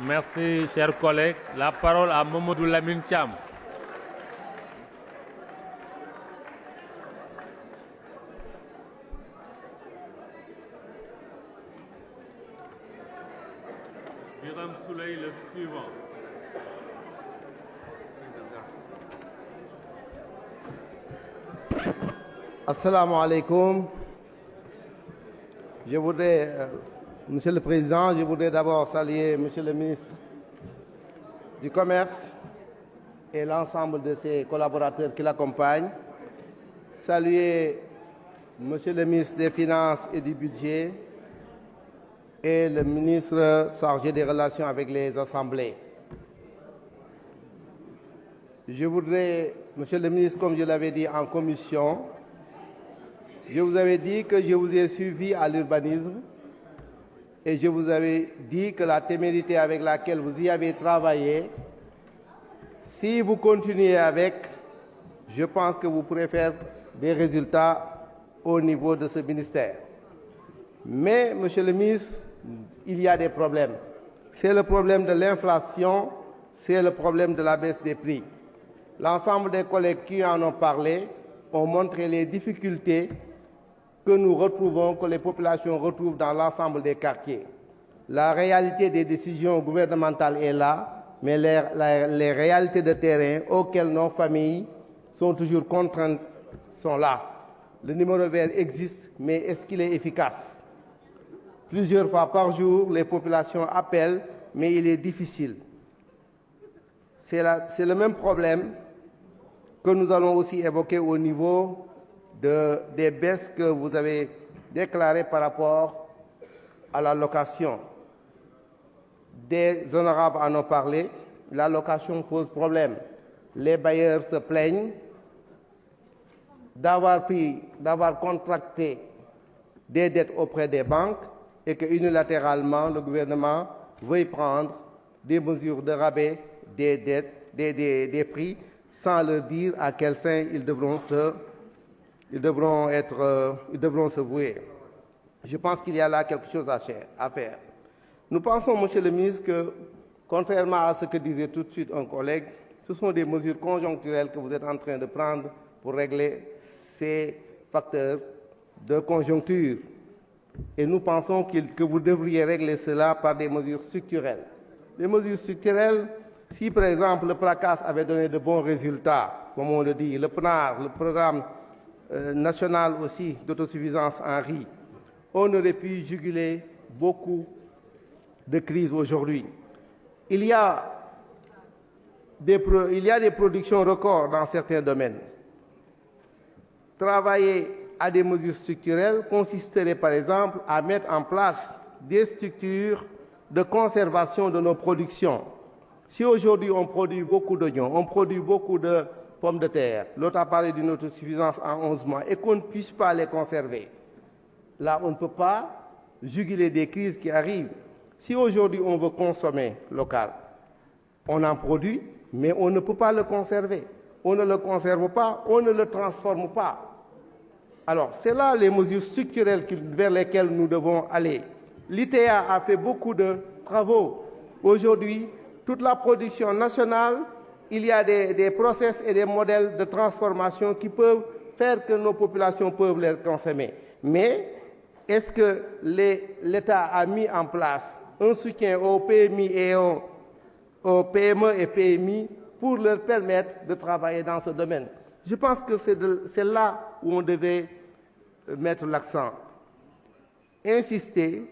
Merci, chers collègues. La parole à Mamadou Lamine Thiam. Birame Souleye, le suivant. Assalamu alaikum. Je voudrais, Monsieur le Président, je voudrais d'abord saluer Monsieur le ministre du Commerce et l'ensemble de ses collaborateurs qui l'accompagnent. Saluer Monsieur le ministre des Finances et du Budget et le ministre chargé des relations avec les assemblées. Je voudrais, Monsieur le ministre, comme je l'avais dit en commission, je vous avais dit que je vous ai suivi à l'urbanisme et je vous avais dit que la témérité avec laquelle vous y avez travaillé, si vous continuez avec, je pense que vous pourrez faire des résultats au niveau de ce ministère. Mais, Monsieur le ministre, il y a des problèmes. C'est le problème de l'inflation, c'est le problème de la baisse des prix. L'ensemble des collègues qui en ont parlé ont montré les difficultés que nous retrouvons, que les populations retrouvent dans l'ensemble des quartiers. La réalité des décisions gouvernementales est là, mais les réalités de terrain auxquelles nos familles sont toujours contraintes sont là. Le numéro vert existe, mais est-ce qu'il est efficace? Plusieurs fois par jour, les populations appellent, mais il est difficile. C'est le même problème que nous allons aussi évoquer au niveau des baisses que vous avez déclarées par rapport à la location. Des honorables en ont parlé, la location pose problème. Les bailleurs se plaignent d'avoir contracté des dettes auprès des banques et que unilatéralement le gouvernement veuille prendre des mesures de rabais des dettes, des prix, sans leur dire à quel sein ils devront se vouer. Je pense qu'il y a là quelque chose à faire. Nous pensons, Monsieur le ministre, que contrairement à ce que disait tout de suite un collègue, ce sont des mesures conjoncturelles que vous êtes en train de prendre pour régler ces facteurs de conjoncture. Et nous pensons que vous devriez régler cela par des mesures structurelles. Les mesures structurelles, si par exemple le PRACAS avait donné de bons résultats, comme on le dit, le PNAR, le programme national aussi d'autosuffisance en riz, on aurait pu juguler beaucoup de crises aujourd'hui. Il y a des productions records dans certains domaines. Travailler à des mesures structurelles consisterait par exemple à mettre en place des structures de conservation de nos productions. Si aujourd'hui on produit beaucoup d'oignons, on produit beaucoup de pommes de terre, l'autre a parlé d'une autosuffisance en 11 mois, et qu'on ne puisse pas les conserver, là on ne peut pas juguler des crises qui arrivent. Si aujourd'hui on veut consommer local, on en produit, mais on ne peut pas le conserver. On ne le conserve pas, on ne le transforme pas. Alors, c'est là les mesures structurelles vers lesquelles nous devons aller. L'ITA a fait beaucoup de travaux. Aujourd'hui, toute la production nationale, il y a des process et des modèles de transformation qui peuvent faire que nos populations peuvent les consommer. Mais est-ce que l'État a mis en place un soutien aux PMI et aux PME et PMI pour leur permettre de travailler dans ce domaine? Je pense que c'est là où on devait mettre l'accent. Insister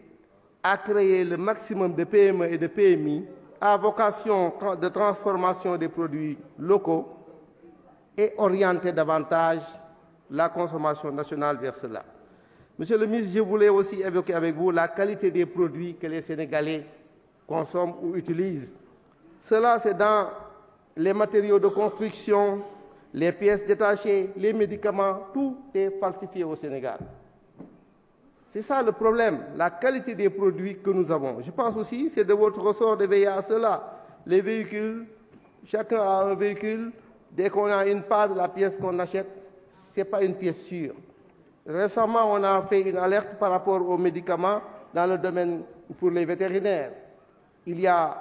à créer le maximum de PME et de PMI à vocation de transformation des produits locaux et orienter davantage la consommation nationale vers cela. Monsieur le ministre, je voulais aussi évoquer avec vous la qualité des produits que les Sénégalais consomment ou utilisent. Cela, c'est dans les matériaux de construction, les pièces détachées, les médicaments, tout est falsifié au Sénégal. C'est ça le problème, la qualité des produits que nous avons. Je pense aussi, c'est de votre ressort de veiller à cela. Les véhicules, chacun a un véhicule, dès qu'on a une part de la pièce qu'on achète, ce n'est pas une pièce sûre. Récemment, on a fait une alerte par rapport aux médicaments dans le domaine pour les vétérinaires. Il y a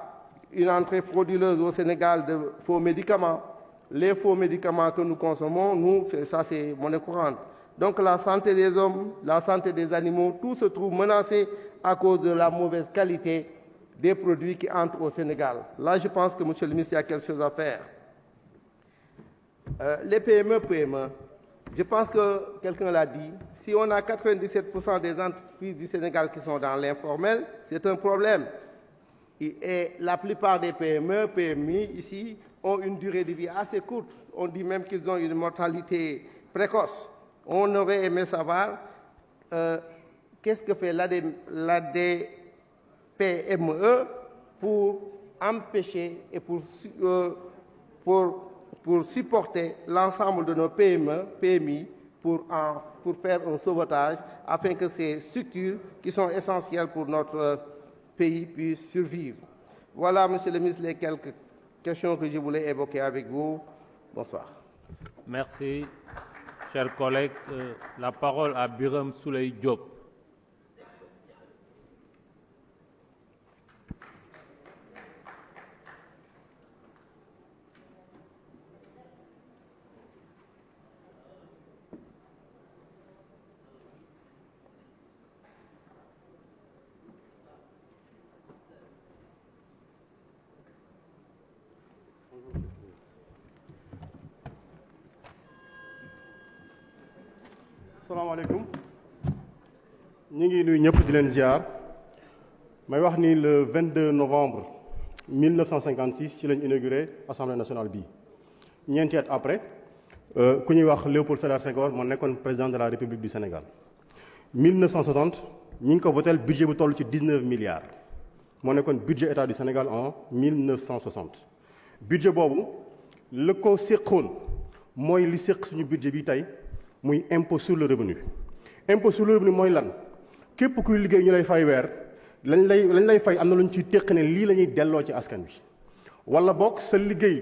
une entrée frauduleuse au Sénégal de faux médicaments. Les faux médicaments que nous consommons, nous, ça c'est monnaie courante. Donc la santé des hommes, la santé des animaux, tout se trouve menacé à cause de la mauvaise qualité des produits qui entrent au Sénégal. Là, je pense que, monsieur le ministre, il y a quelque chose à faire. Les PME, je pense que quelqu'un l'a dit, si on a 97% des entreprises du Sénégal qui sont dans l'informel, c'est un problème. Et la plupart des PME, PMI ici, ont une durée de vie assez courte. On dit même qu'ils ont une mortalité précoce. On aurait aimé savoir qu'est-ce que fait l'ADPME pour empêcher et pour supporter l'ensemble de nos PME, PMI, pour faire un sauvetage, afin que ces structures qui sont essentielles pour notre pays puissent survivre. Voilà, monsieur le ministre, les quelques questions que je voulais évoquer avec vous. Bonsoir. Merci, chers collègues. La parole à Birame Souleye Diop. salaamaaleykum ñu ngi nuyu ñëpp di leen ziar may wax ni le 22 novembre 1956 ci lañ inauguré assemblée nationale bii ñeenti at après ku ñuy wax Léopold Sédar Senghor moo nekkoon président de la République du Sénégal 1960 ñi ngi ko votel budget bu toll ci 19 milliards moo nekkoon budget état du Sénégal en 1960 budget boobu la ko séqoon mooy li séq suñu budget bi tey muy impôt sur le revenu. Impôt sur le revenu mooy lan képp kuy liggéey ñu lay fay weer lañ lay fay am na lu ñu ciy téq ne lii la ñuy delloo ci askan wi wala boog sa liggéey